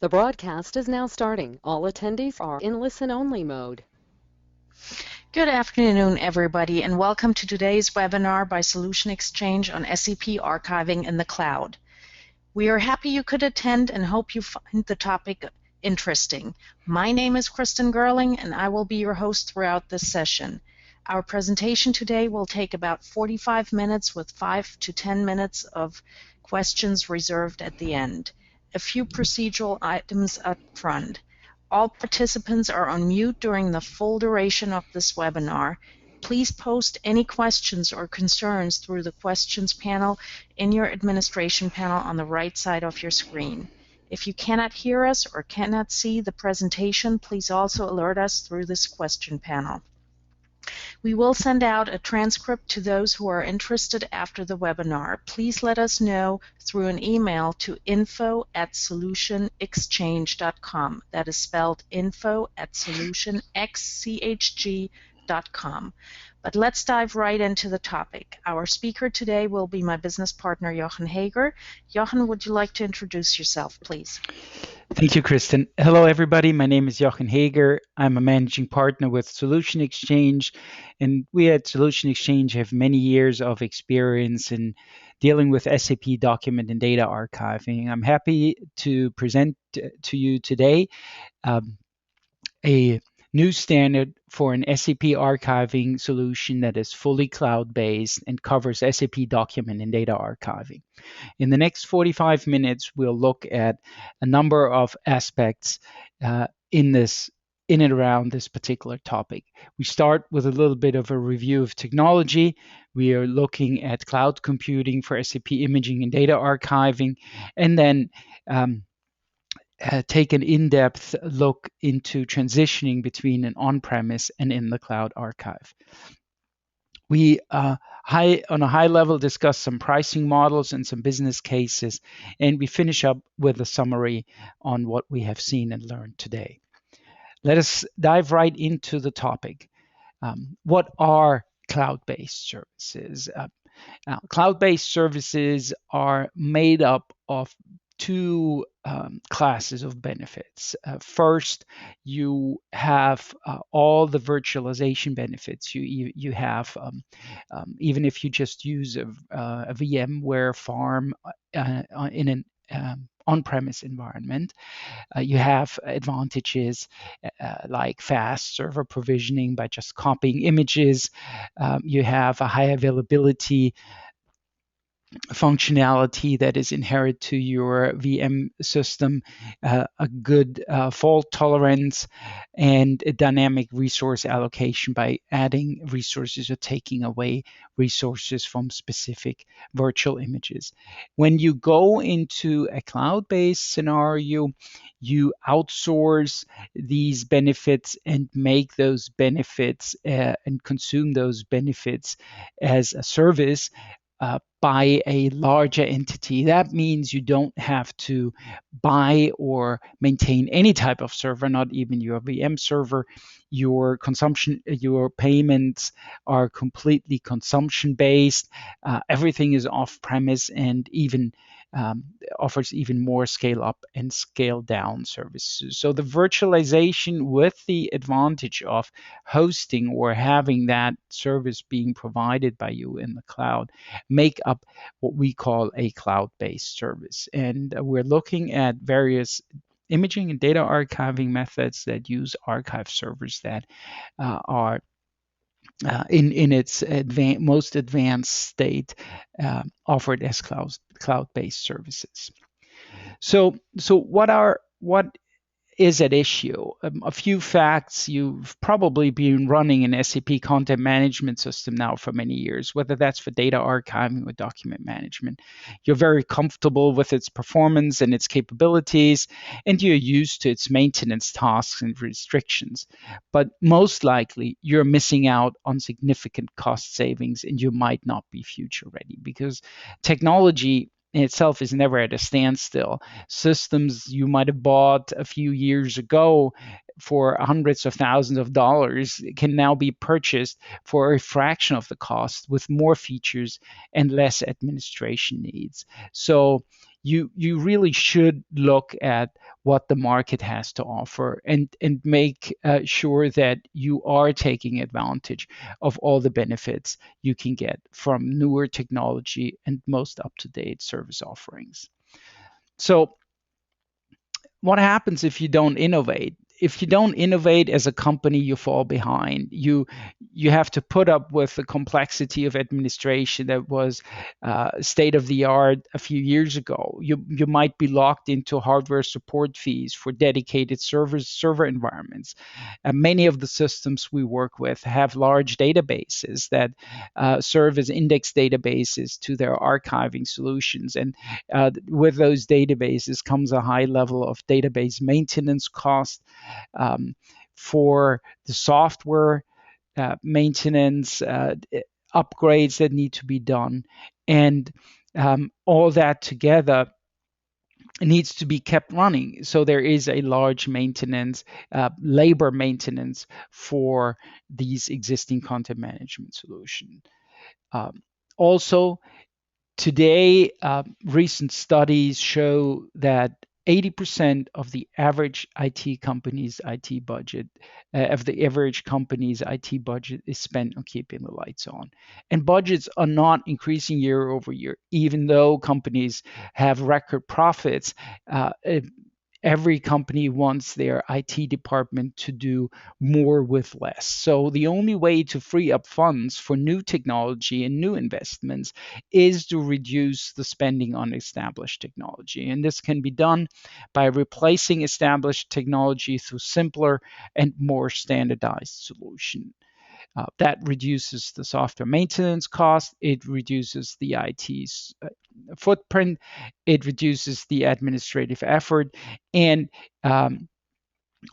The broadcast is now starting. All attendees are in listen-only mode. Good afternoon, everybody, and welcome to today's webinar by solutionXchg on SAP Archiving in the Cloud. We are happy you could attend and hope you find the topic interesting. My name is Kristen Gerling, and I will be your host throughout this session. Our presentation today will take about 45 minutes with 5 to 10 minutes of questions reserved at the end. A few procedural items up front. All participants are on mute during the full duration of this webinar. Please post any questions or concerns through the questions panel in your administration panel on the right side of your screen. If you cannot hear us or cannot see the presentation, please also alert us through this question panel. We will send out a transcript to those who are interested after the webinar. Please let us know through an email to info@solutionxchg.com. That is spelled info@solutionxchg.com. But let's dive right into the topic. Our speaker today will be my business partner, Jochen Hager. Jochen, would you like to introduce yourself, please? Thank you, Kristen. Hello, everybody. My name is Jochen Hager. I'm a managing partner with solutionXchg, and we at solutionXchg have many years of experience in dealing with SAP document and data archiving. I'm happy to present to you today a new standard for an SAP archiving solution that is fully cloud-based and covers SAP document and data archiving. In the next 45 minutes, we'll look at a number of aspects in and around this particular topic. We start with a little bit of a review of technology. We are looking at cloud computing for SAP imaging and data archiving, and then take an in-depth look into transitioning between an on-premise and in the cloud archive. We on a high level discuss some pricing models and some business cases, and we finish up with a summary on what we have seen and learned today. Let us dive right into the topic. What are cloud-based services? Cloud-based services are made up of two classes of benefits. First, you have all the virtualization benefits. You have, even if you just use a VMware farm in an on-premise environment, you have advantages like fast server provisioning by just copying images. You have a high availability functionality that is inherent to your VM system, a good fault tolerance, and a dynamic resource allocation by adding resources or taking away resources from specific virtual images. When you go into a cloud-based scenario, you outsource these benefits and make those benefits and consume those benefits as a service by a larger entity. That means you don't have to buy or maintain any type of server, not even your VM server. Your consumption, your payments are completely consumption-based. Everything is off-premise and even offers even more scale-up and scale-down services. So the virtualization with the advantage of hosting or having that service being provided by you in the cloud make up what we call a cloud-based service. And we're looking at various imaging and data archiving methods that use archive servers that are in its most advanced state offered as cloud-based services. So what is at issue? A few facts. You've probably been running an SAP content management system now for many years, whether that's for data archiving or document management. You're very comfortable with its performance and its capabilities, and you're used to its maintenance tasks and restrictions. But most likely, you're missing out on significant cost savings, and you might not be future ready because technology in itself is never at a standstill. Systems you might have bought a few years ago for hundreds of thousands of dollars can now be purchased for a fraction of the cost with more features and less administration needs. So you really should look at what the market has to offer and make sure that you are taking advantage of all the benefits you can get from newer technology and most up-to-date service offerings. So what happens if you don't innovate? If you don't innovate as a company, you fall behind. You have to put up with the complexity of administration that was state of the art a few years ago. You might be locked into hardware support fees for dedicated server environments. Many of the systems we work with have large databases that serve as index databases to their archiving solutions, and with those databases comes a high level of database maintenance cost for the software maintenance, upgrades that need to be done, and all that together needs to be kept running. So there is a large maintenance, labor maintenance for these existing content management solutions. Also, today, recent studies show that 80% of the average IT company's IT budget, of the average company's IT budget is spent on keeping the lights on. And budgets are not increasing year over year, even though companies have record profits. Every company wants their IT department to do more with less. So the only way to free up funds for new technology and new investments is to reduce the spending on established technology. And this can be done by replacing established technology through simpler and more standardized solutions. That reduces the software maintenance cost, it reduces the IT's footprint, it reduces the administrative effort, and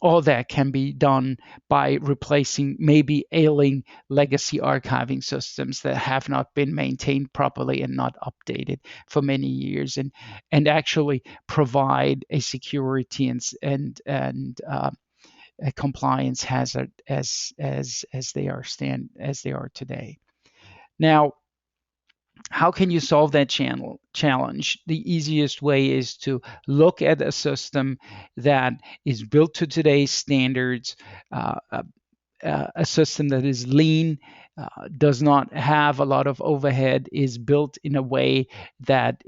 all that can be done by replacing maybe ailing legacy archiving systems that have not been maintained properly and not updated for many years, and actually provide a security and a compliance hazard as they are today. Now, how can you solve that challenge? The easiest way is to look at a system that is built to today's standards, a system that is lean, does not have a lot of overhead, is built in a way that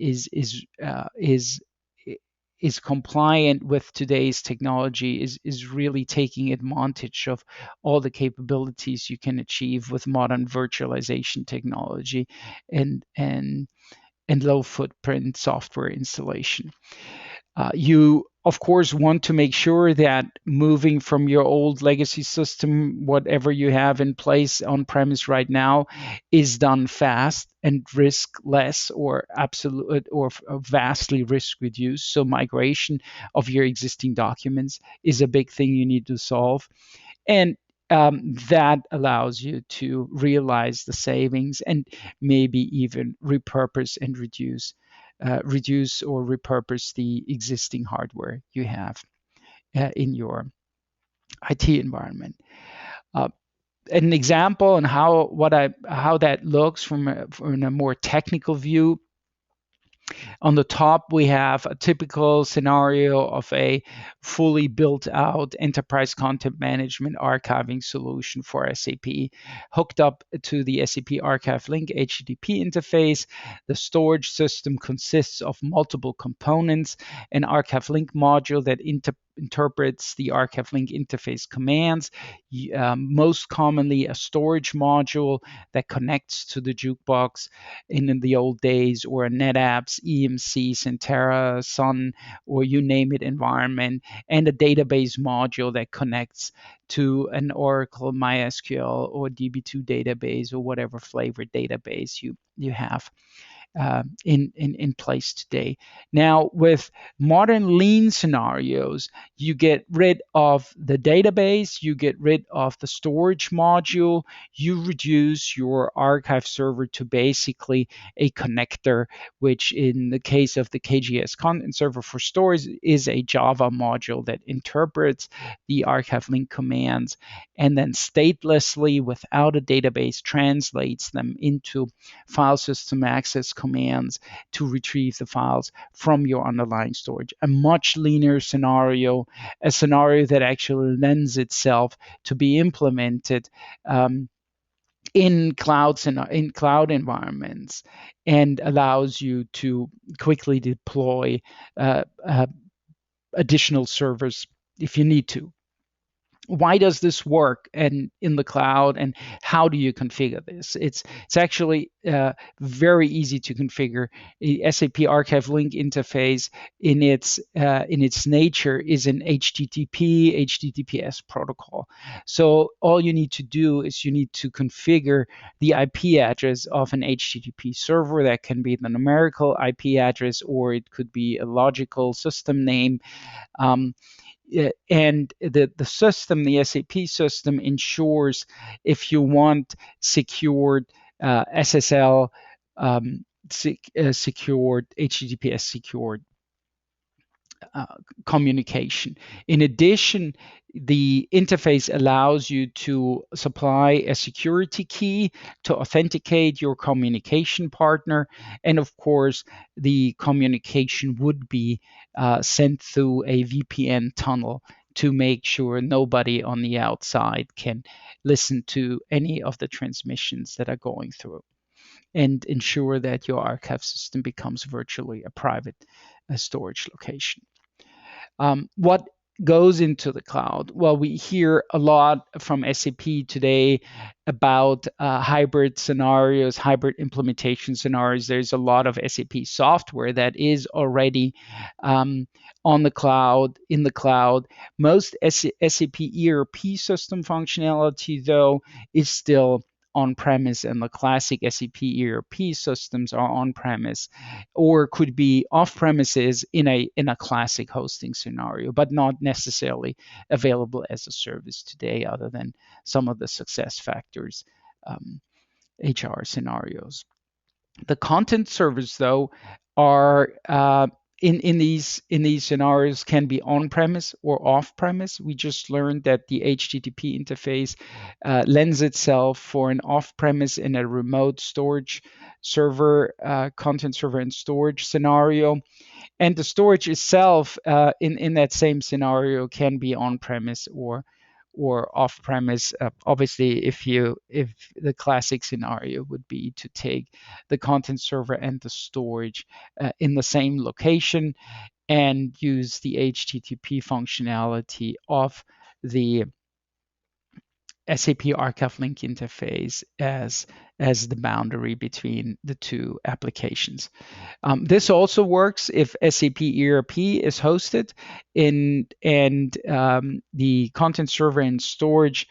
is compliant with today's technology, is really taking advantage of all the capabilities you can achieve with modern virtualization technology and low footprint software installation. You, of course, want to make sure that moving from your old legacy system, whatever you have in place on premise right now, is done fast and risk less or absolute or vastly risk reduced. So migration of your existing documents is a big thing you need to solve. And that allows you to realize the savings and maybe even repurpose and reduce or repurpose the existing hardware you have in your IT environment. An example on how that looks from a more technical view. On the top, we have a typical scenario of a fully built out enterprise content management archiving solution for SAP, hooked up to the SAP ArchiveLink HTTP interface. The storage system consists of multiple components, an ArchiveLink module that interprets the ArchiveLink interface commands, most commonly a storage module that connects to the jukebox in the old days, or a NetApp's EMC, Centera, Sun, or you name it environment, and a database module that connects to an Oracle, MySQL, or DB2 database, or whatever flavored database you have in place today. Now, with modern lean scenarios, you get rid of the database, you get rid of the storage module, you reduce your archive server to basically a connector, which in the case of the KGS ContentServer4Storage is a Java module that interprets the ArchiveLink commands and then statelessly, without a database, translates them into file system access commands to retrieve the files from your underlying storage. A much leaner scenario, a scenario that actually lends itself to be implemented in clouds and in cloud environments, and allows you to quickly deploy additional servers if you need to. Why does this work and in the cloud, and how do you configure this? It's actually very easy to configure. The SAP ArchiveLink interface in its nature is an HTTPS protocol. So all you need to do is you need to configure the IP address of an HTTP server. That can be the numerical IP address, or it could be a logical system name. And the system, the SAP system, ensures if you want secured SSL, secured HTTPS secured communication. In addition, the interface allows you to supply a security key to authenticate your communication partner. And of course, the communication would be sent through a VPN tunnel to make sure nobody on the outside can listen to any of the transmissions that are going through, and ensure that your archive system becomes virtually a private storage location. What goes into the cloud? Well, we hear a lot from SAP today about hybrid scenarios, hybrid implementation scenarios. There's a lot of SAP software that is already on the cloud, in the cloud. Most SAP ERP system functionality, though, is still on-premise, and the classic SAP ERP systems are on-premise, or could be off-premises in a classic hosting scenario, but not necessarily available as a service today, other than some of the success factors HR scenarios. The content servers, though, are in these scenarios can be on-premise or off-premise. We just learned that the HTTP interface lends itself for an off-premise in a remote storage server, content server and storage scenario. And the storage itself in that same scenario can be on-premise or off-premise. Obviously, if the classic scenario would be to take the content server and the storage in the same location and use the HTTP functionality of the SAP ArchiveLink interface as the boundary between the two applications. This also works if SAP ERP is hosted and the content server and storage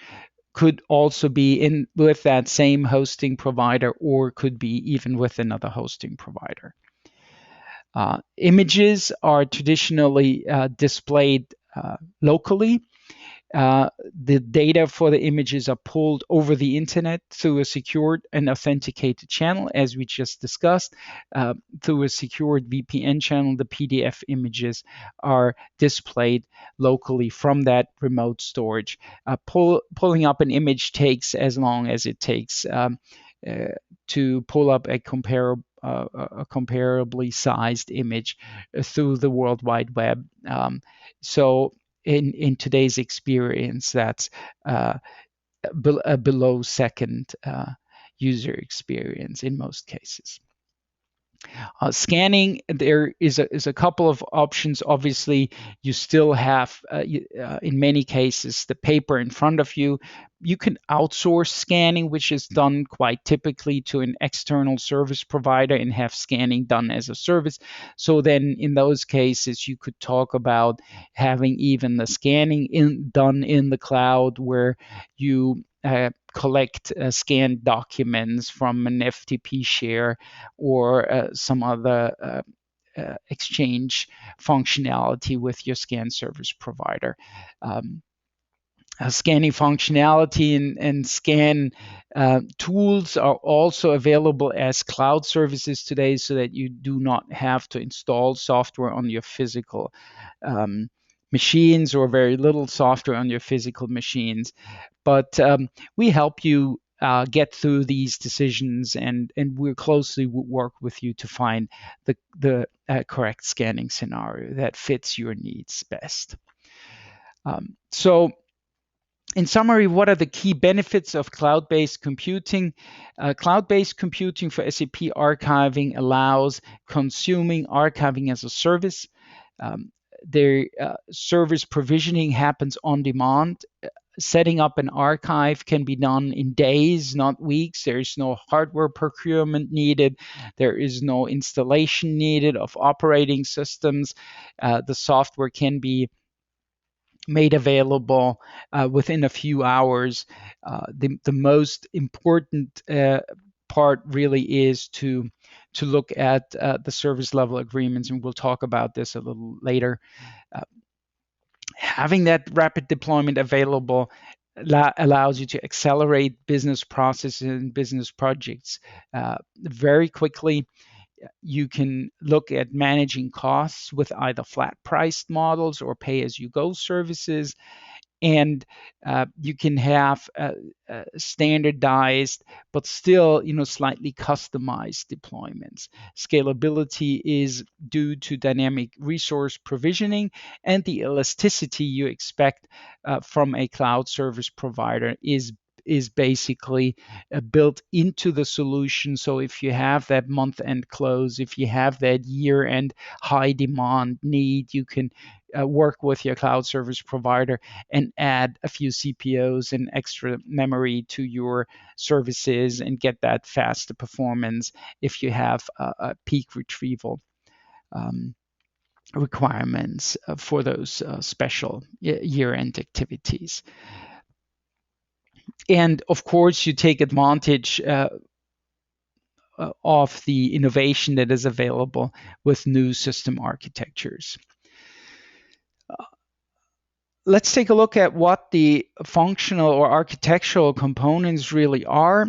could also be in with that same hosting provider, or could be even with another hosting provider. Images are traditionally displayed locally. The data for the images are pulled over the internet through a secured and authenticated channel, as we just discussed. Through a secured VPN channel, the PDF images are displayed locally from that remote storage. Pulling up an image takes as long as it takes to pull up a comparably sized image through the World Wide Web. So in today's experience, that's a below second user experience in most cases. Scanning, there is a couple of options. Obviously, you still have, in many cases, the paper in front of you. You can outsource scanning, which is done quite typically to an external service provider, and have scanning done as a service. So then in those cases, you could talk about having even the scanning done in the cloud, where you collect scanned documents from an FTP share or some other exchange functionality with your scan service provider. Scanning functionality and scan tools are also available as cloud services today, so that you do not have to install software on your physical machines, or very little software on your physical machines. But we help you get through these decisions, and we'll closely work with you to find the correct scanning scenario that fits your needs best. So in summary, what are the key benefits of cloud-based computing? Cloud-based computing for SAP archiving allows consuming archiving as a service. Their service provisioning happens on demand. Setting up an archive can be done in days, not weeks. There is no hardware procurement needed. There is no installation needed of operating systems. The software can be made available within a few hours. The most important part really is to look at the service level agreements, and we'll talk about this a little later. Having that rapid deployment available allows you to accelerate business processes and business projects very quickly. You can look at managing costs with either flat priced models or pay as you go services. And you can have standardized but still slightly customized deployments. Scalability is due to dynamic resource provisioning, and the elasticity you expect from a cloud service provider is basically built into the solution. So if you have that month-end close, if you have that year-end high demand need, you can work with your cloud service provider and add a few CPOs and extra memory to your services and get that faster performance if you have a peak retrieval requirements for those special year-end activities. And of course, you take advantage of the innovation that is available with new system architectures. Let's take a look at what the functional or architectural components really are.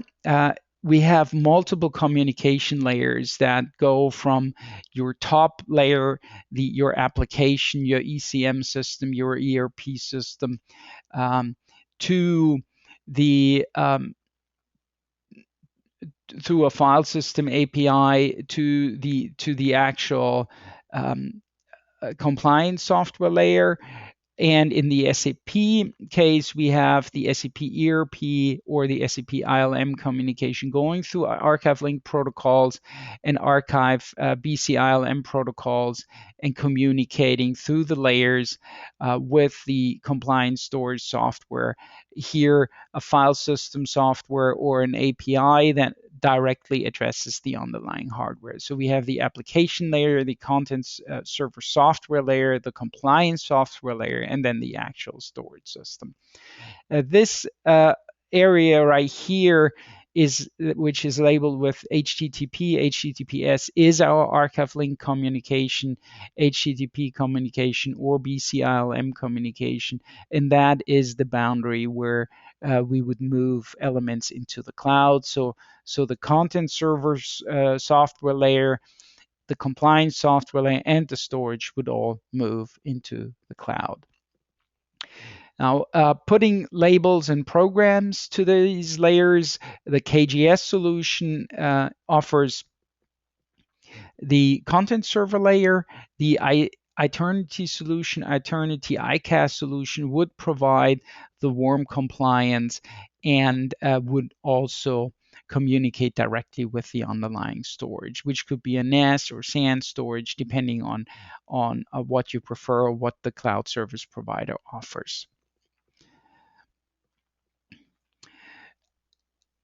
We have multiple communication layers that go from your top layer, your application, your ECM system, your ERP system, to the through a file system API to the actual compliance software layer. And in the SAP case, we have the SAP ERP or the SAP ILM communication going through ArchiveLink protocols and archive BC-ILM protocols and communicating through the layers with the compliance storage software. Here, a file system software or an API that directly addresses the underlying hardware. So we have the application layer, the content server software layer, the compliance software layer, and then the actual storage system. This area right here which is labeled with HTTP, HTTPS is our ArchiveLink communication, HTTP communication, or BC-ILM communication, and that is the boundary where we would move elements into the cloud. So the content servers software layer, the compliance software layer, and the storage would all move into the cloud. Now, putting labels and programs to these layers, the KGS solution offers the content server layer. The Eternity solution, Eternity ICAS solution, would provide the warm compliance and would also communicate directly with the underlying storage, which could be a NAS or SAN storage, depending on what you prefer or what the cloud service provider offers.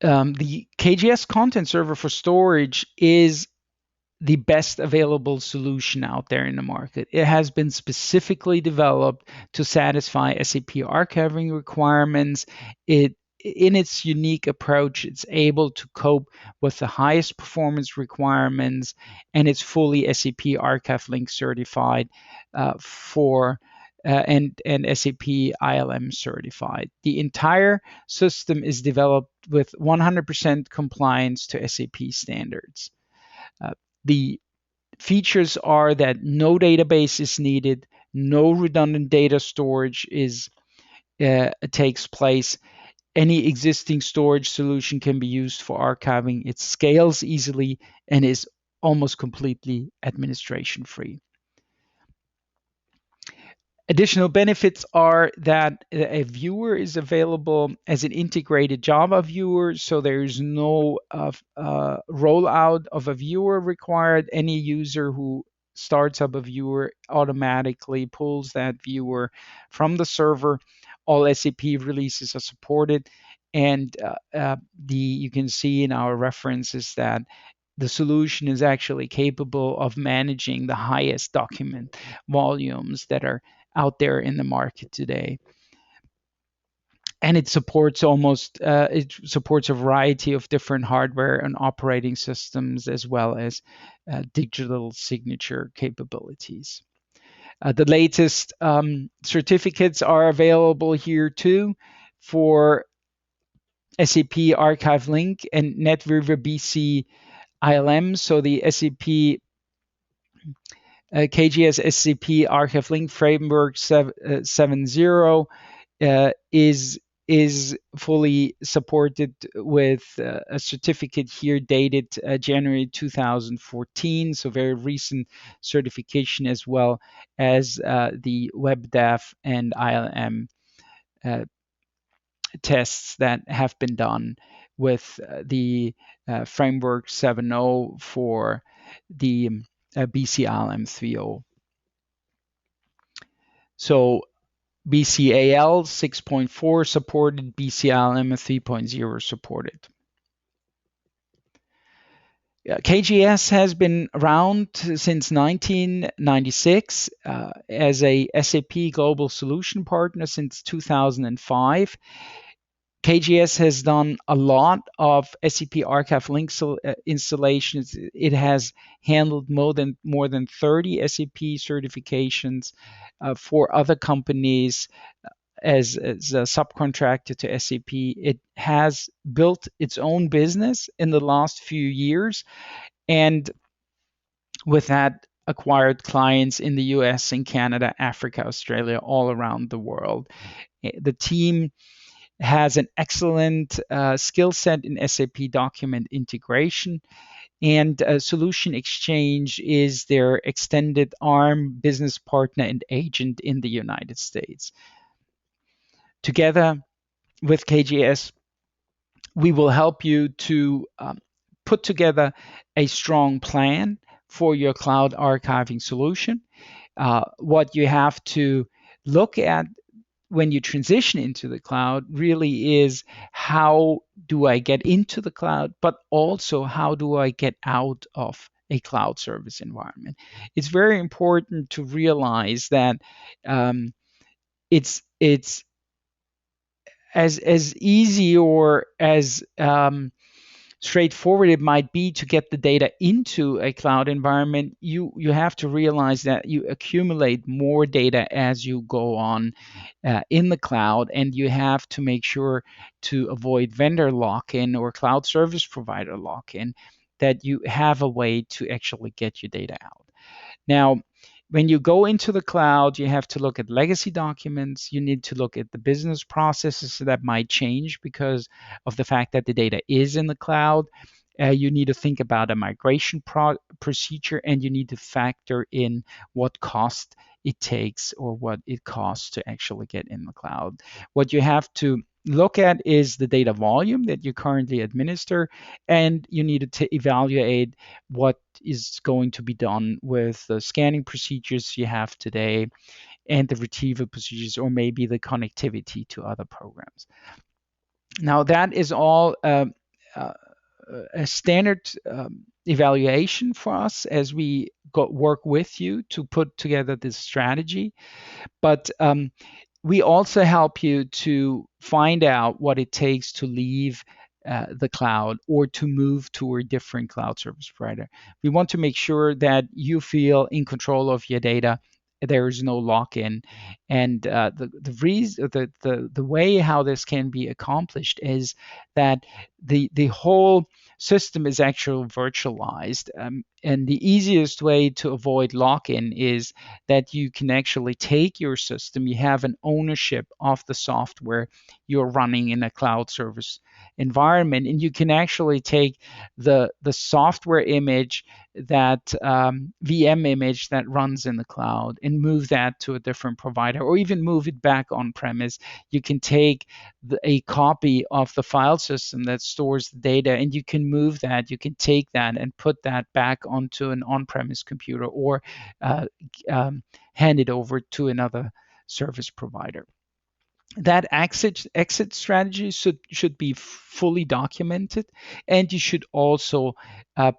The KGS ContentServer4Storage is the best available solution out there in the market. It has been specifically developed to satisfy SAP archiving requirements. In its unique approach, it's able to cope with the highest performance requirements, and it's fully SAP ArchiveLink certified and SAP ILM certified. The entire system is developed with 100% compliance to SAP standards. The features are that no database is needed, no redundant data storage takes place. any existing storage solution can be used for archiving. It scales easily and is almost completely administration free. Additional benefits are that a viewer is available as an integrated Java viewer, so there's no rollout of a viewer required. Any user who starts up a viewer automatically pulls that viewer from the server. All SAP releases are supported, and you can see in our references that the solution is actually capable of managing the highest document volumes that are out there in the market today. And it supports a variety of different hardware and operating systems, as well as digital signature capabilities. The latest certificates are available here too for SAP ArchiveLink and NetWeaver BC ILM. So the SAP KGS SAP ArchiveLink Framework 7.0 is fully supported with a certificate here dated January 2014, so very recent certification, as well as the WebDAV and ILM tests that have been done with the Framework 7.0 for the BCALM 3.0. So BCAL 6.4 supported, BCALM 3.0 supported. KGS has been around since 1996 as a SAP Global Solution Partner since 2005. KGS has done a lot of SAP ArchiveLink installations. It has handled more than 30 SAP certifications for other companies as a subcontractor to SAP. It has built its own business in the last few years, and with that, acquired clients in the US and Canada, Africa, Australia, all around the world. The team has an excellent skill set in SAP document integration, and solutionXchg is their extended arm, business partner, and agent in the United States. Together with KGS, we will help you to put together a strong plan for your cloud archiving solution. What you have to look at when you transition into the cloud really is, how do I get into the cloud, but also how do I get out of a cloud service environment? It's very important to realize that it's as easy or as straightforward it might be to get the data into a cloud environment. You have to realize that you accumulate more data as you go on in the cloud, and you have to make sure to avoid vendor lock-in or cloud service provider lock-in, that you have a way to actually get your data out. Now, when you go into the cloud, you have to look at legacy documents. You need to look at the business processes that might change because of the fact that the data is in the cloud. You need to think about a migration procedure, and you need to factor in what cost it takes or what it costs to actually get in the cloud. What you have to look at is the data volume that you currently administer, and you need to evaluate what is going to be done with the scanning procedures you have today and the retrieval procedures, or maybe the connectivity to other programs. Now, that is all a standard evaluation for us as we work with you to put together this strategy. But we also help you to find out what it takes to leave the cloud or to move to a different cloud service provider. We want to make sure that you feel in control of your data. There is no lock-in, And the way how this can be accomplished is that the whole system is actually virtualized. And the easiest way to avoid lock-in is that you can actually take your system, you have an ownership of the software you're running in a cloud service environment, and you can actually take the software image, that VM image that runs in the cloud, and move that to a different provider, or even move it back on premise. You can take a copy of the file system that stores the data, and you can move that, you can take that and put that back onto an on-premise computer, or hand it over to another service provider. That exit strategy should be fully documented, and you should also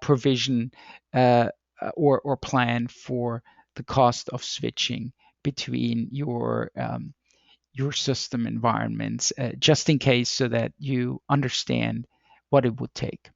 provision or plan for the cost of switching between your system environments, just in case, so that you understand what it would take.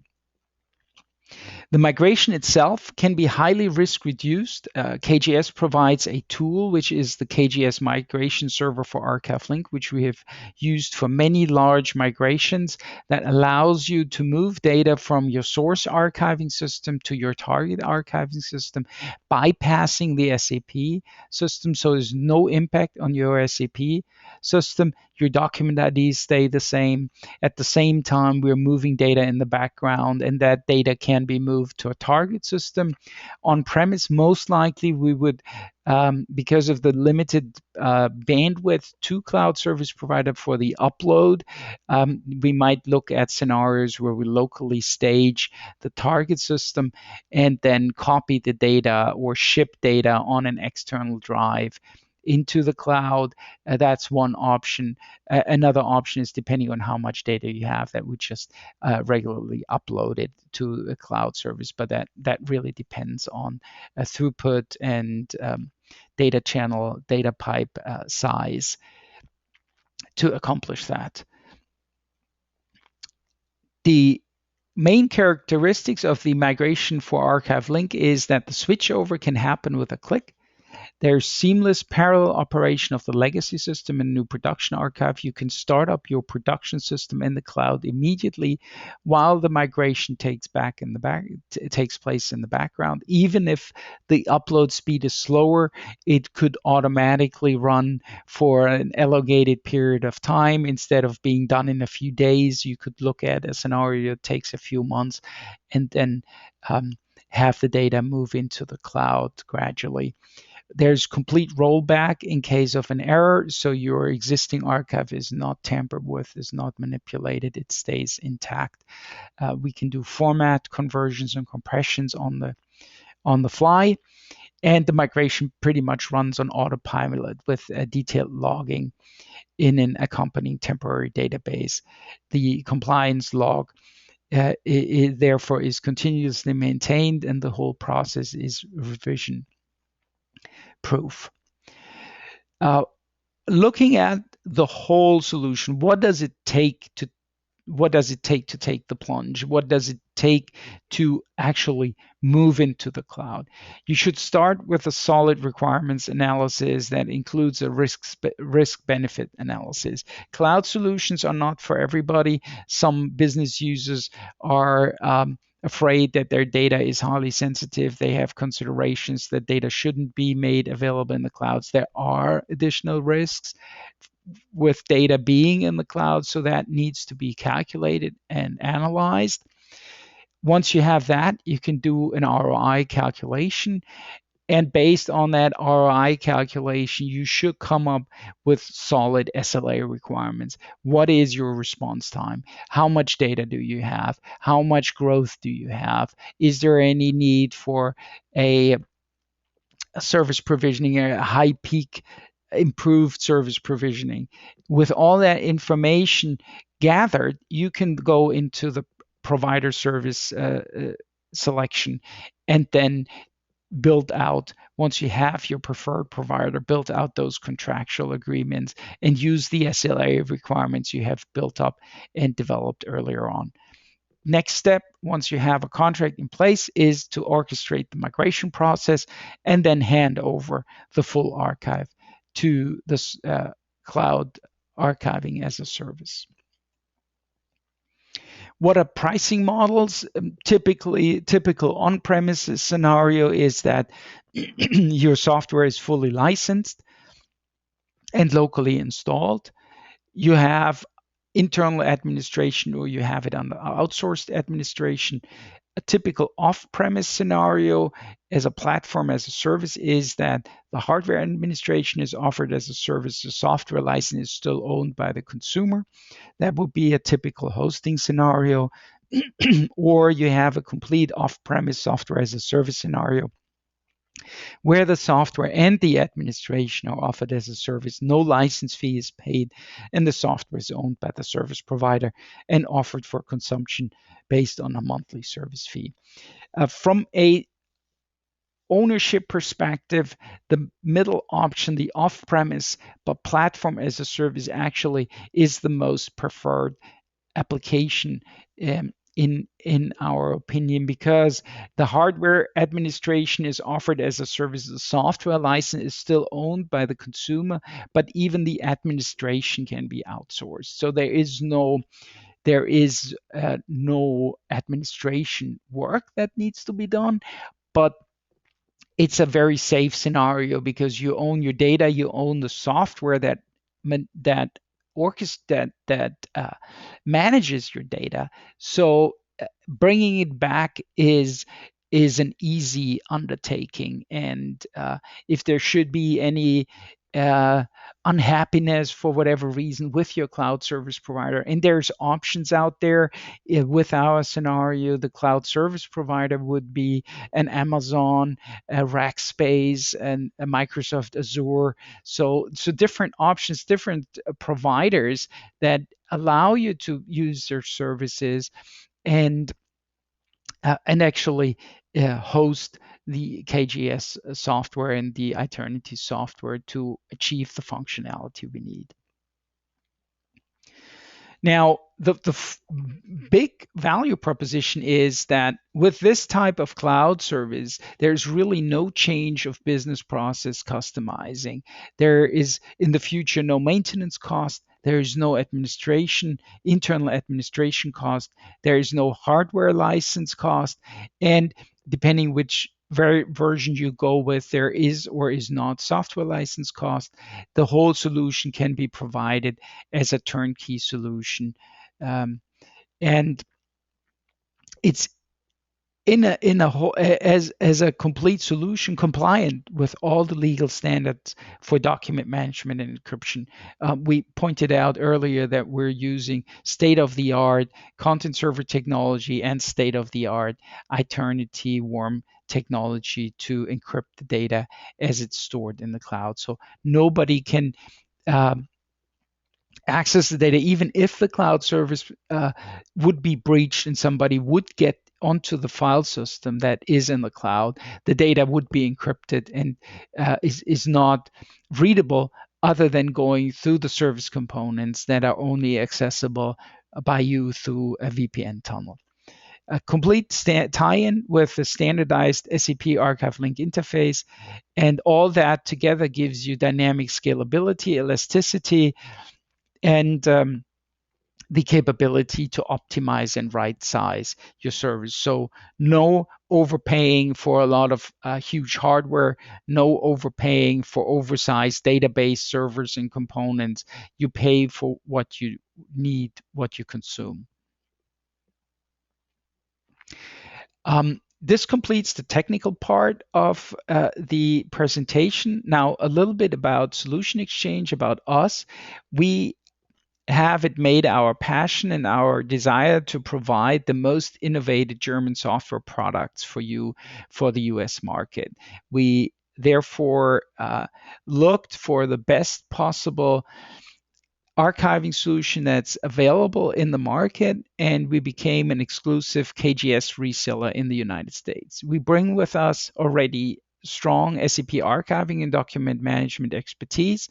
The migration itself can be highly risk reduced. KGS provides a tool, which is the KGS Migration Server4Storage, which we have used for many large migrations, that allows you to move data from your source archiving system to your target archiving system, bypassing the SAP system. So there's no impact on your SAP system. Your document IDs stay the same. At the same time, we're moving data in the background, and that data can be moved to a target system. On premise, most likely we would, because of the limited bandwidth to cloud service provider for the upload, we might look at scenarios where we locally stage the target system and then copy the data or ship data on an external drive into the cloud. That's one option. Another option is, depending on how much data you have, that we just regularly upload it to a cloud service, but that really depends on throughput and data channel, data pipe size to accomplish that. The main characteristics of the migration for ArchiveLink is that the switchover can happen with a click. There's seamless parallel operation of the legacy system and new production archive. You can start up your production system in the cloud immediately while the migration takes place in the background. Even if the upload speed is slower, it could automatically run for an elongated period of time. Instead of being done in a few days, you could look at a scenario that takes a few months, and then have the data move into the cloud gradually. There's complete rollback in case of an error, so your existing archive is not tampered with, is not manipulated, it stays intact. We can do format conversions and compressions on the fly, and the migration pretty much runs on autopilot with detailed logging in an accompanying temporary database. The compliance log therefore is continuously maintained, and the whole process is revision proof. Looking at the whole solution, what does it take to take the plunge? What does it take to actually move into the cloud? You should start with a solid requirements analysis that includes a risk-benefit analysis. Cloud solutions are not for everybody. Some business users are afraid that their data is highly sensitive. They have considerations that data shouldn't be made available in the clouds. There are additional risks with data being in the cloud, so that needs to be calculated and analyzed. Once you have that, you can do an ROI calculation, and based on that ROI calculation, you should come up with solid SLA requirements. What is your response time? How much data do you have? How much growth do you have? Is there any need for a service provisioning, a high peak improved service provisioning? With all that information gathered, you can go into the provider service selection, and then build out, once you have your preferred provider, build out those contractual agreements and use the SLA requirements you have built up and developed earlier on. Next step, once you have a contract in place, is to orchestrate the migration process and then hand over the full archive to this cloud archiving as a service. What are pricing models? Typical on-premises scenario is that your software is fully licensed and locally installed. You have internal administration, or you have it on outsourced administration. A typical off-premise scenario as a platform as a service is that the hardware administration is offered as a service. The software license is still owned by the consumer. That would be a typical hosting scenario. Or you have a complete off-premise software as a service scenario where the software and the administration are offered as a service. No license fee is paid, and the software is owned by the service provider and offered for consumption based on a monthly service fee. From a ownership perspective, the middle option, the off-premise but platform as a service, actually is the most preferred application in our opinion, because the hardware administration is offered as a service. The software license is still owned by the consumer, but even the administration can be outsourced. So there is no administration work that needs to be done, but it's a very safe scenario because you own your data, you own the software that manages your data. So bringing it back is an easy undertaking. And if there should be any unhappiness for whatever reason with your cloud service provider, and there's options out there. With our scenario, the cloud service provider would be an Amazon, a Rackspace, and a Microsoft Azure. So different options, different providers that allow you to use their services and actually host the KGS software and the Eternity software to achieve the functionality we need. Now, the big value proposition is that with this type of cloud service, there's really no change of business process customizing. There is, in the future, no maintenance cost. There is no internal administration cost. There is no hardware license cost. And depending which version you go with, there is or is not software license cost. The whole solution can be provided as a turnkey solution, and it's in a whole, as a complete solution, compliant with all the legal standards for document management and encryption. We pointed out earlier that we're using state-of-the-art content server technology and state-of-the-art Eternity warm technology to encrypt the data as it's stored in the cloud. So nobody can access the data, even if the cloud service would be breached and somebody would get onto the file system that is in the cloud. The data would be encrypted and is not readable other than going through the service components that are only accessible by you through a VPN tunnel. A complete tie-in with a standardized SAP ArchiveLink interface, and all that together gives you dynamic scalability, elasticity, and the capability to optimize and right size your service. So no overpaying for a lot of huge hardware, no overpaying for oversized database servers and components. You pay for what you need, what you consume. This completes the technical part of the presentation. Now, a little bit about solutionXchg, about us. We have it made our passion and our desire to provide the most innovative German software products for you for the US market. We therefore looked for the best possible archiving solution that's available in the market, and we became an exclusive KGS reseller in the United States. We bring with us already strong SAP archiving and document management expertise,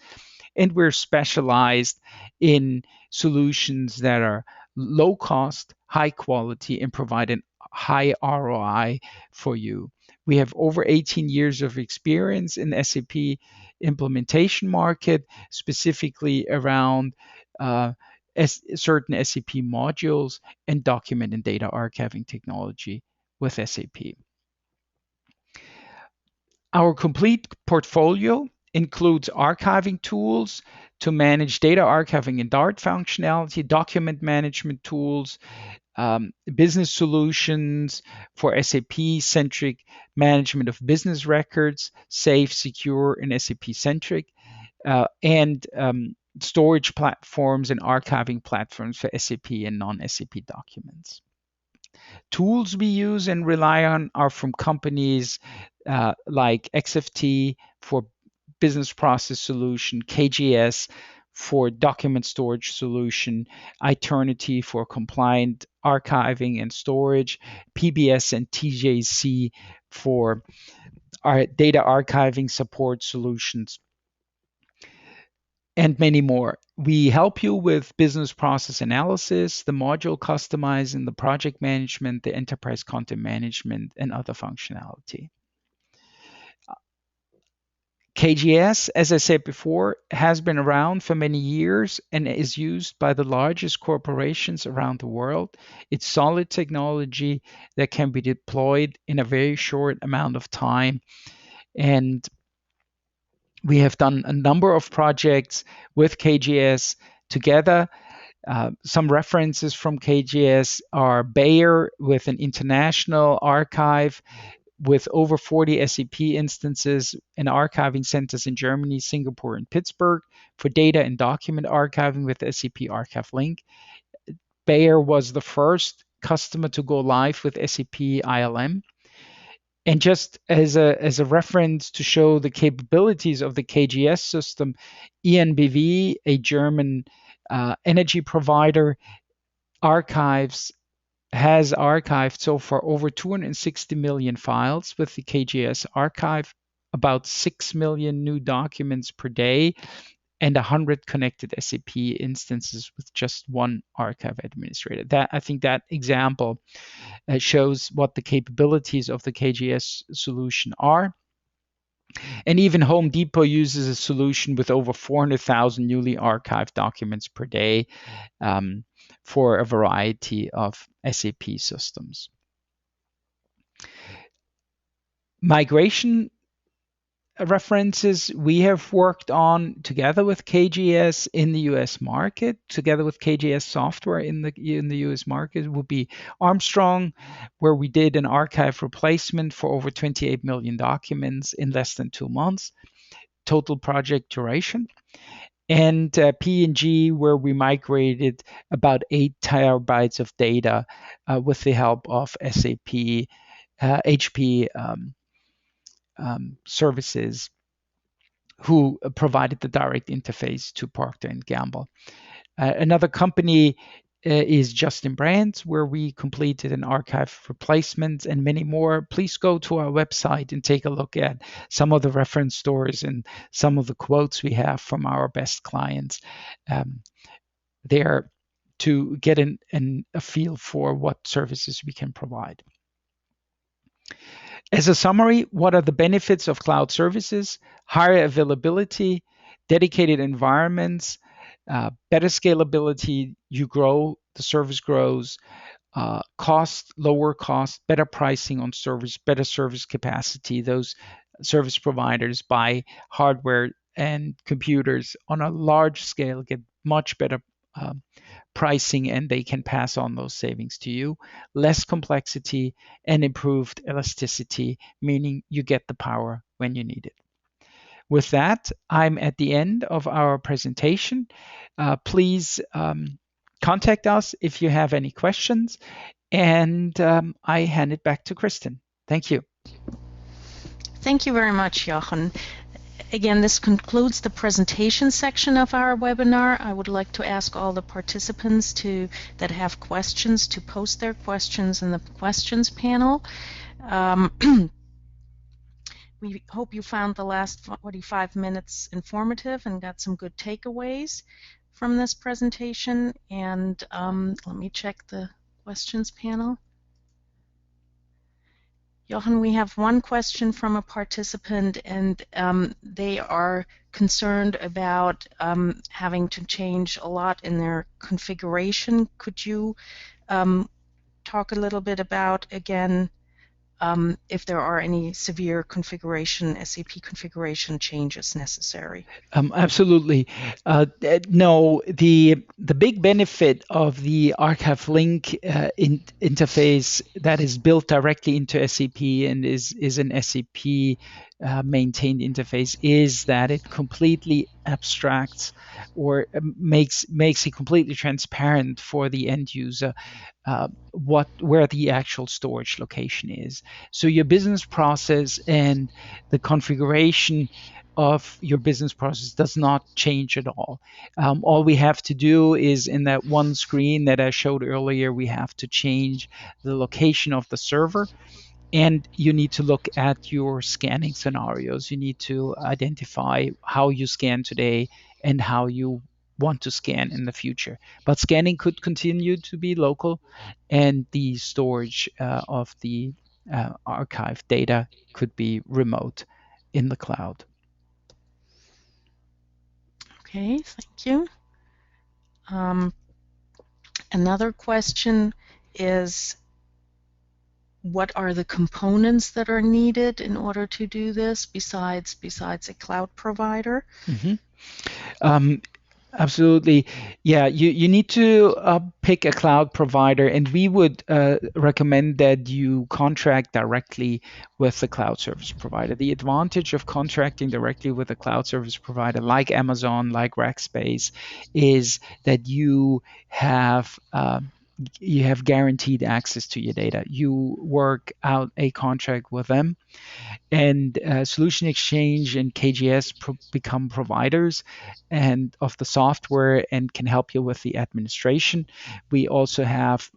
and we're specialized in solutions that are low cost, high quality, and provide a high ROI for you. We have over 18 years of experience in SAP implementation market, specifically around certain SAP modules and document and data archiving technology with SAP. Our complete portfolio includes archiving tools to manage data archiving and Dart functionality, document management tools, business solutions for SAP-centric management of business records, safe, secure, and SAP-centric, and storage platforms and archiving platforms for SAP and non-SAP documents. Tools we use and rely on are from companies like XFT for business process solution, KGS for document storage solution, Eternity for compliant archiving and storage, PBS and TJC for our data archiving support solutions, and many more. We help you with business process analysis, the module customizing, the project management, the enterprise content management, and other functionality. KGS, as I said before, has been around for many years and is used by the largest corporations around the world. It's solid technology that can be deployed in a very short amount of time. And we have done a number of projects with KGS together. Some references from KGS are Bayer with an international archive with over 40 SAP instances and archiving centers in Germany, Singapore, and Pittsburgh for data and document archiving with SAP ArchiveLink. Bayer was the first customer to go live with SAP ILM. And just as a reference to show the capabilities of the KGS system, EnBW, a German energy provider, has archived so far over 260 million files with the KGS archive, about 6 million new documents per day, and 100 connected SAP instances with just one archive administrator. I think that example shows what the capabilities of the KGS solution are. And even Home Depot uses a solution with over 400,000 newly archived documents per day for a variety of SAP systems. Migration references we have worked on together with KGS in the US market, together with KGS software in the US market, would be Armstrong, where we did an archive replacement for over 28 million documents in less than 2 months, total project duration. And P&G, where we migrated about 8 terabytes of data with the help of SAP, HP services, who provided the direct interface to Procter & Gamble. Another company is Justin Brands, where we completed an archive replacement, and many more. Please go to our website and take a look at some of the reference stories and some of the quotes we have from our best clients there to get a feel for what services we can provide. As a summary, what are the benefits of cloud services? Higher availability, dedicated environments, better scalability, you grow, the service grows, lower cost, better pricing on service, better service capacity. Those service providers buy hardware and computers on a large scale, get much better pricing, and they can pass on those savings to you. Less complexity and improved elasticity, meaning you get the power when you need it. With that, I'm at the end of our presentation. Please contact us if you have any questions, and I hand it back to Kristen. Thank you. Thank you very much, Jochen. Again, this concludes the presentation section of our webinar. I would like to ask all the participants that have questions to post their questions in the questions panel. We hope you found the last 45 minutes informative and got some good takeaways from this presentation. And let me check the questions panel. Jochen, we have one question from a participant, and they are concerned about having to change a lot in their configuration. Could you talk a little bit about, again, if there are any severe configuration, SAP configuration changes necessary? Absolutely. No, the big benefit of the ArchiveLink interface that is built directly into SAP and is an SAP maintained interface is that it completely abstracts or makes it completely transparent for the end user where the actual storage location is. So your business process and the configuration of your business process does not change at all. All we have to do is in that one screen that I showed earlier, we have to change the location of the server. And you need to look at your scanning scenarios. You need to identify how you scan today and how you want to scan in the future. But scanning could continue to be local, and the storage of the archive data could be remote in the cloud. Okay, thank you. Another question is, what are the components that are needed in order to do this besides a cloud provider? Absolutely. Yeah, you need to pick a cloud provider, and we would recommend that you contract directly with the cloud service provider. The advantage of contracting directly with a cloud service provider like Amazon, like Rackspace, is that you have guaranteed access to your data. You work out a contract with them, and solutionXchg and KGS become providers and of the software and can help you with the administration. We also have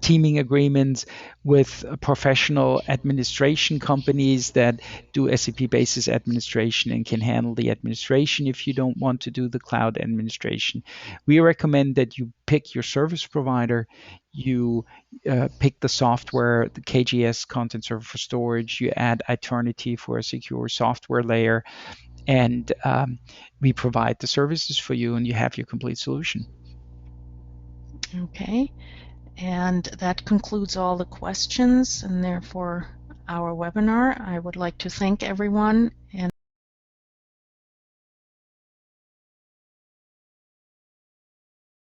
teaming agreements with professional administration companies that do SAP basis administration and can handle the administration if you don't want to do the cloud administration. We recommend that you pick your service provider, you pick the software, the KGS ContentServer4Storage, you add Eternity for a secure software layer, and we provide the services for you, and you have your complete solution. Okay. And that concludes all the questions and therefore our webinar. I would like to thank everyone and